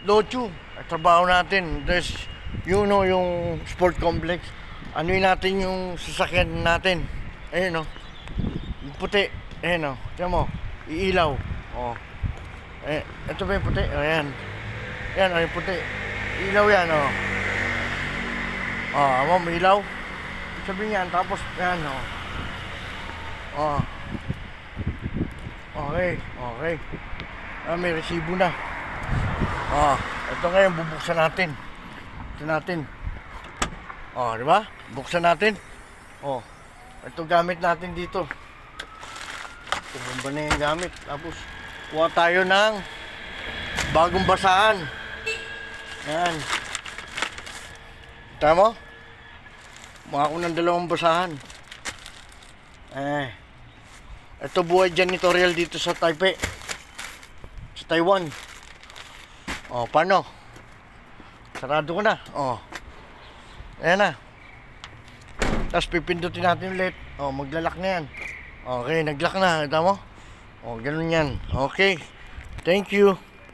Lochu. Trabaho natin. There's, you know, yung sport complex. Anuin natin yung sasakyan natin. Ayun, no. Yung puti. Ayun, no. Tiyan mo. Iilaw. Oh. Eh, ito ba yung puti? Ayan. Ayan, yung puti. Ilaw yan, oh. Oh, mo, may ilaw. Sabihin yan, tapos, ayan, oh. Oh. Okay, okay. May resibo na. Ito ngayon, bubuksan natin. Buksan natin. Di ba? Buksan natin. Ito gamit natin dito. Ito ba na yung gamit? Tapos, kuha tayo ng bagong basahan. Ayan. Tama mo? Maka ko ng dalawang basahan. Ito buhay janitorial dito sa Taipei. Sa Taiwan. Paano? Sarado ko na. Ayan na. Tapos pipindutin natin ulit. Maglalak na yan. Okay, naglock na. Tama mo? Ganun yan. Okay. Thank you.